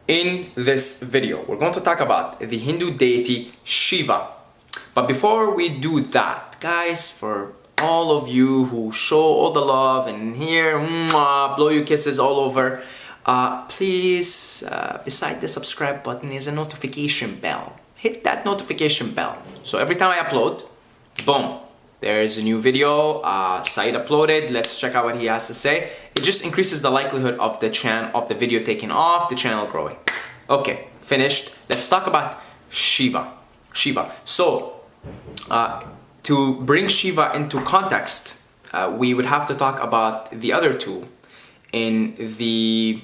In this video, we're going to talk about the Hindu deity Shiva. But before we do that, guys, for all of you who show all the love and here, blow you kisses all over, please, beside the subscribe button is a notification bell. Hit that notification bell. So every time I upload, boom, there's a new video, Said uploaded, let's check out what he has to say. It just increases the likelihood of the video taking off, the channel growing. Okay, finished. Let's talk about Shiva. So, to bring Shiva into context, we would have to talk about the other two in the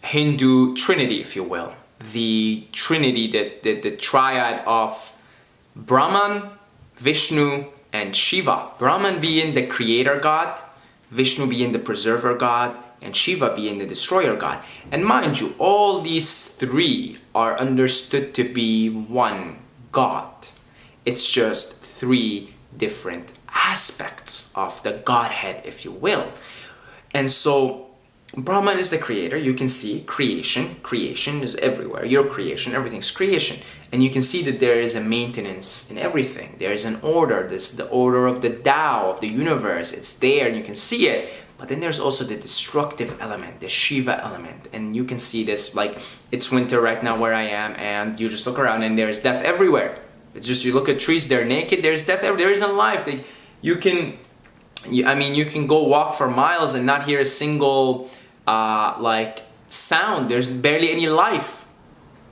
Hindu trinity, if you will. The trinity, the triad of Brahman, Vishnu, and Shiva. Brahman being the creator god, Vishnu being the preserver god, and Shiva being the destroyer god. And mind you, all these three are understood to be one god. It's just three different aspects of the Godhead, if you will. And so Brahman is the creator. You can see creation is everywhere. Your creation, everything's creation. And you can see that there is a maintenance in everything. There is an order. This is the order of the Tao, of the universe. It's there and you can see it. But then there's also the destructive element, the Shiva element. And you can see this, like, it's winter right now where I am, and you just look around and there's death everywhere. It's just, you look at trees, they're naked, there's death everywhere. There isn't life. Like, you can go walk for miles and not hear a single like sound. There's barely any life.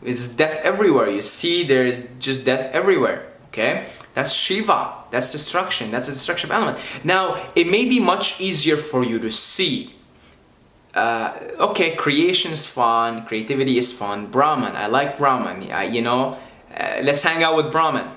It's death everywhere. You see, there's just death everywhere. Okay, that's Shiva. That's destruction. That's a destructive element. Now, it may be much easier for you to see. Okay, creation is fun. Creativity is fun. Brahman. I like Brahman. Let's hang out with Brahman.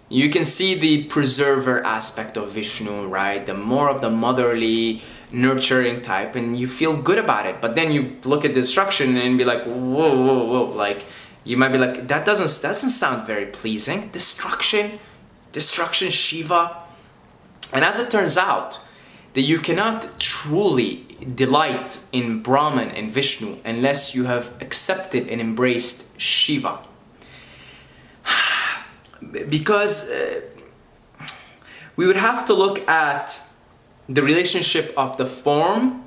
You can see the preserver aspect of Vishnu, right? The more of the motherly, nurturing type, and you feel good about it. But then you look at destruction and be like, whoa. Like, you might be like, that doesn't sound very pleasing. Destruction, Shiva. And as it turns out, that you cannot truly delight in Brahman and Vishnu unless you have accepted and embraced Shiva. Because we would have to look at the relationship of the form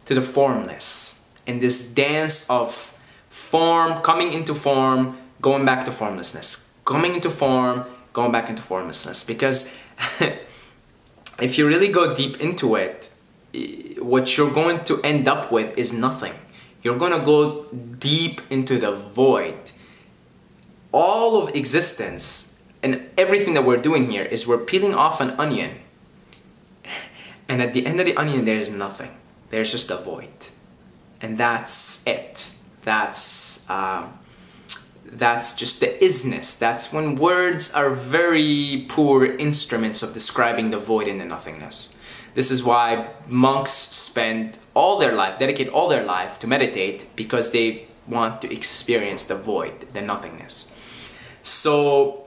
to the formless, and this dance of form coming into form, going back to formlessness, coming into form, going back into formlessness. Because if you really go deep into it, what you're going to end up with is nothing. You're going to go deep into the void. All of existence and everything that we're doing here is we're peeling off an onion, and at the end of the onion there is nothing. There's just a void, and that's it. That's just the isness. That's when words are very poor instruments of describing the void and the nothingness. This is why monks dedicate all their life to meditate, because they want to experience the void, the nothingness. So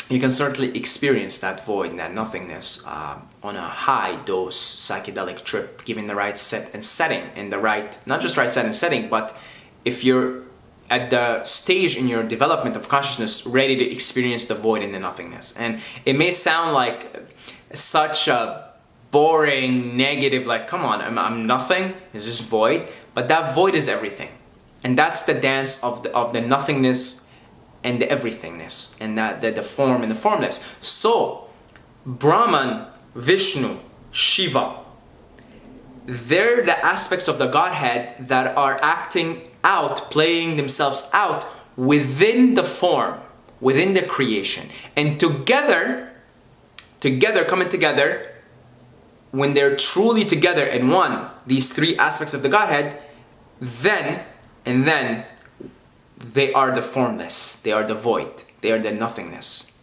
you can certainly experience that void and that nothingness on a high dose psychedelic trip, given the right set and setting, and the right, not just right set and setting, but if you're at the stage in your development of consciousness ready to experience the void and the nothingness. And it may sound like such a boring, negative, like, come on, I'm nothing, it's just void, but that void is everything. And that's the dance of the nothingness and the everythingness, and the form and the formless. So, Brahman, Vishnu, Shiva, they're the aspects of the Godhead that are acting out, playing themselves out within the form, within the creation. And together, coming together, when they're truly together in one, these three aspects of the Godhead, then they are the formless, they are the void, they are the nothingness,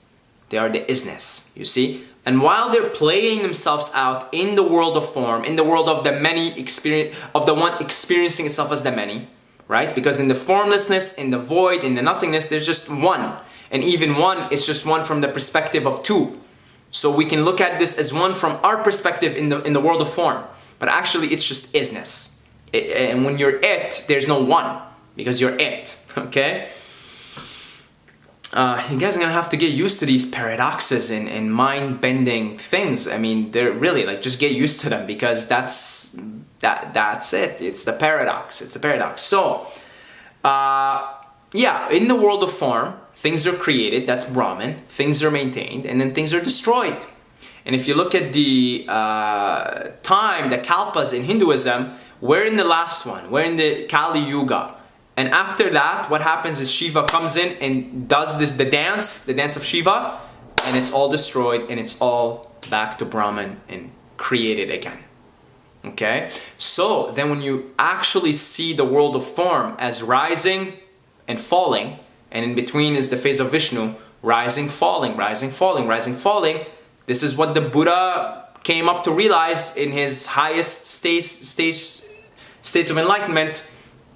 they are the isness, you see? And while they're playing themselves out in the world of form, in the world of the many of the one experiencing itself as the many, right? Because in the formlessness, in the void, in the nothingness, there's just one. And even one is just one from the perspective of two. So we can look at this as one from our perspective in the world of form. But actually it's just isness. And when you're it, there's no one. because you're it, okay? You guys are gonna have to get used to these paradoxes and mind-bending things. I mean, they're really like, just get used to them, because that's it. It's the paradox. It's a paradox. So, yeah, in the world of form, things are created. That's Brahman. Things are maintained, and then things are destroyed. And if you look at the time, the kalpas in Hinduism, we're in the last one. We're in the Kali Yuga. And after that, what happens is Shiva comes in and does the dance of Shiva, and it's all destroyed, and it's all back to Brahman and created again. Okay? So then when you actually see the world of form as rising and falling, and in between is the phase of Vishnu, rising, falling, rising, falling, rising, falling, this is what the Buddha came up to realize in his highest states of enlightenment.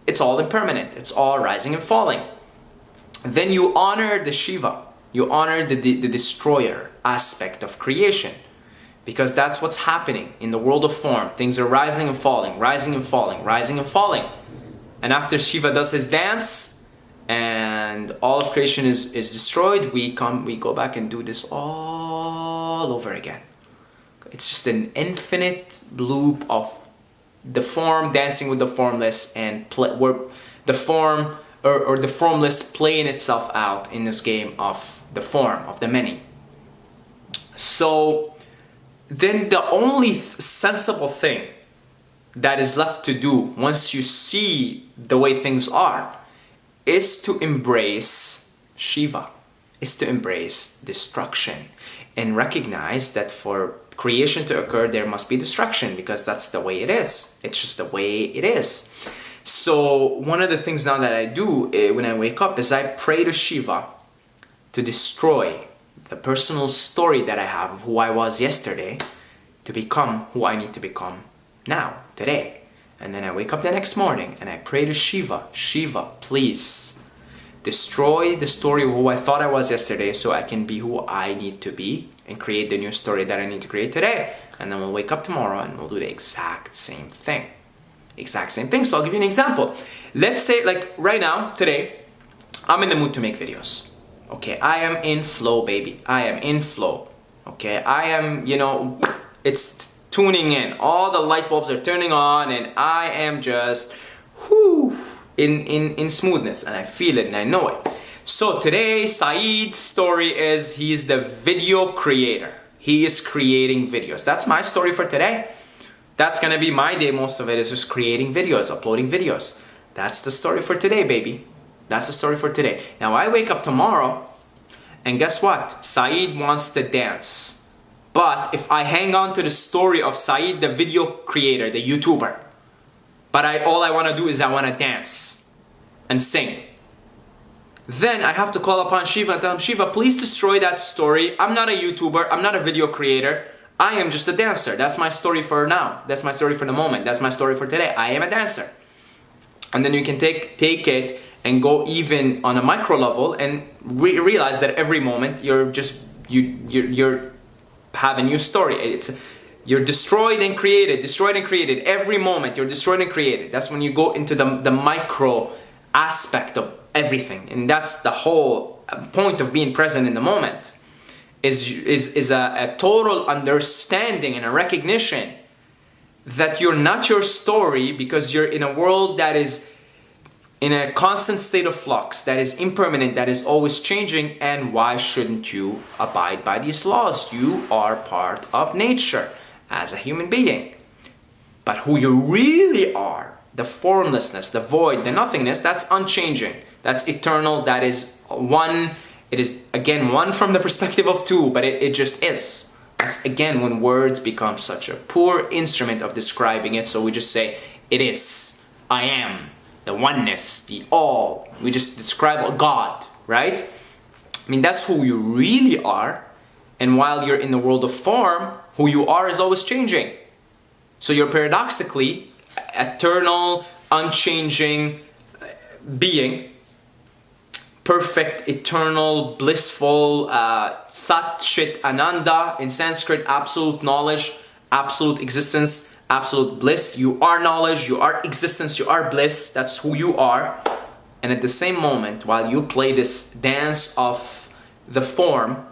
It's all impermanent. It's all rising and falling. Then you honor the Shiva. You honor the destroyer aspect of creation, because that's what's happening in the world of form. Things are rising and falling, rising and falling, rising and falling. And after Shiva does his dance and all of creation is destroyed, we go back and do this all over again. It's just an infinite loop of the form dancing with the formless, and where the form or the formless playing itself out in this game of the form, of the many. So then the only sensible thing that is left to do once you see the way things are is to embrace Shiva, is to embrace destruction, and recognize that for creation to occur, there must be destruction, because that's the way it is. It's just the way it is. So one of the things now that I do when I wake up is I pray to Shiva to destroy the personal story that I have of who I was yesterday to become who I need to become now, today. And then I wake up the next morning and I pray to Shiva, Shiva, please destroy the story of who I thought I was yesterday, so I can be who I need to be and create the new story that I need to create today. And then we'll wake up tomorrow and we'll do the exact same thing. Exact same thing. So I'll give you an example. Let's say, like right now, today, I'm in the mood to make videos. Okay, I am in flow, baby. I am in flow. Okay, I am, it's tuning in. All the light bulbs are turning on, and I am just, in smoothness, and I feel it and I know it. So today, Saeed's story is he's the video creator. He is creating videos. That's my story for today. That's gonna be my day. Most of it is just creating videos, uploading videos. That's the story for today, baby. That's the story for today. Now I wake up tomorrow, and guess what? Saeed wants to dance. But if I hang on to the story of Saeed, the video creator, the YouTuber, but all I want to do is I want to dance and sing, then I have to call upon Shiva and tell him, Shiva, please destroy that story. I'm not a YouTuber. I'm not a video creator. I am just a dancer. That's my story for now. That's my story for the moment. That's my story for today. I am a dancer. And then you can take it and go even on a micro level and realize that every moment you're have a new story. You're destroyed and created. Every moment you're destroyed and created. That's when you go into the micro aspect of everything. And that's the whole point of being present in the moment, is a total understanding and a recognition that you're not your story, because you're in a world that is in a constant state of flux, that is impermanent, that is always changing. And why shouldn't you abide by these laws? You are part of nature as a human being. But who you really are, the formlessness, the void, the nothingness, that's unchanging. That's eternal. That is one. It is, again, one from the perspective of two, but it just is. That's, again, when words become such a poor instrument of describing it. So we just say, it is, I am, the oneness, the all. We just describe God, right? I mean, that's who you really are. And while you're in the world of form, who you are is always changing. So you're paradoxically eternal, unchanging being, perfect, eternal, blissful, Sat Chit Ananda, in Sanskrit, absolute knowledge, absolute existence, absolute bliss. You are knowledge, you are existence, you are bliss. That's who you are. And at the same moment, while you play this dance of the form,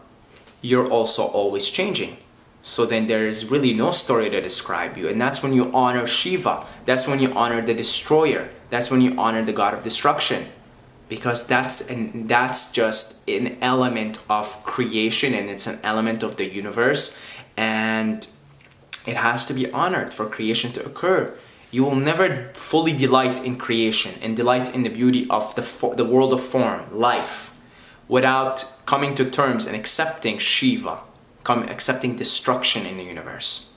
you're also always changing. So then there is really no story to describe you. And that's when you honor Shiva. That's when you honor the destroyer. That's when you honor the god of destruction. Because that's just an element of creation, and it's an element of the universe. And it has to be honored for creation to occur. You will never fully delight in creation and delight in the beauty of the world of form, life, without coming to terms and accepting Shiva, accepting destruction in the universe,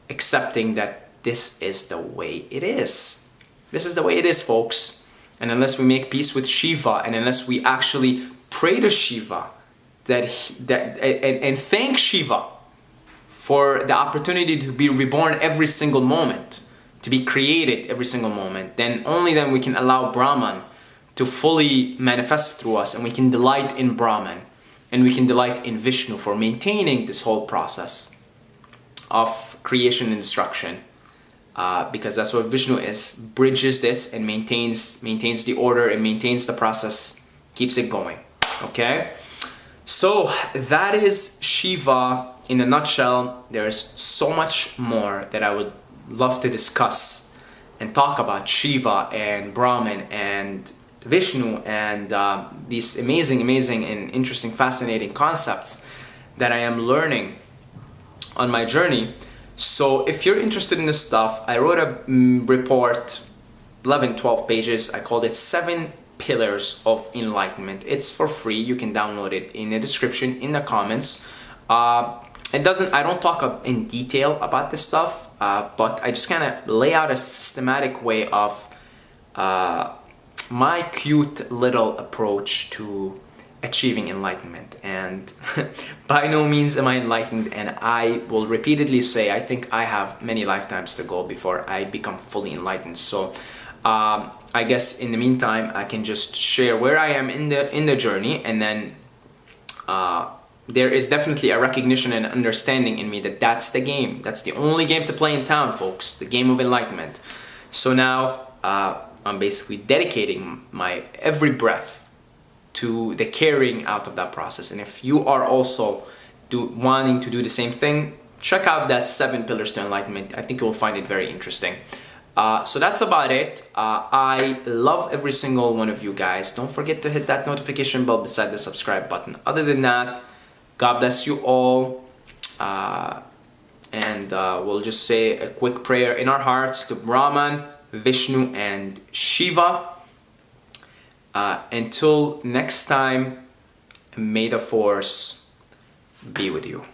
accepting that this is the way it is. This is the way it is, folks. And unless we make peace with Shiva, and unless we actually pray to Shiva and thank Shiva for the opportunity to be reborn every single moment, to be created every single moment, then only then we can allow Brahman to fully manifest through us, and we can delight in Brahman, and we can delight in Vishnu for maintaining this whole process of creation and destruction, because that's what Vishnu is, bridges this and maintains the order and maintains the process, keeps it going. Okay, so that is Shiva in a nutshell. There's so much more that I would love to discuss and talk about Shiva and Brahman and Vishnu and these amazing and interesting, fascinating concepts that I am learning on my journey. So if you're interested in this stuff, I wrote a report, 12 pages. I called it 7 Pillars of Enlightenment. It's for free. You can download it in the description, in the comments. I don't talk in detail about this stuff, but I just kind of lay out a systematic way of my cute little approach to achieving enlightenment. And by no means am I enlightened, and I will repeatedly say I think I have many lifetimes to go before I become fully enlightened. So I guess in the meantime I can just share where I am in the journey, and then there is definitely a recognition and understanding in me that that's the game. That's the only game to play in town, folks. The game of enlightenment. So now I'm basically dedicating my every breath to the carrying out of that process. And if you are also wanting to do the same thing, check out that 7 Pillars to Enlightenment. I think you will find it very interesting. So that's about it. I love every single one of you guys. Don't forget to hit that notification bell beside the subscribe button. Other than that, God bless you all. And we'll just say a quick prayer in our hearts to Brahman, Vishnu, and Shiva. Until next time, may the force be with you.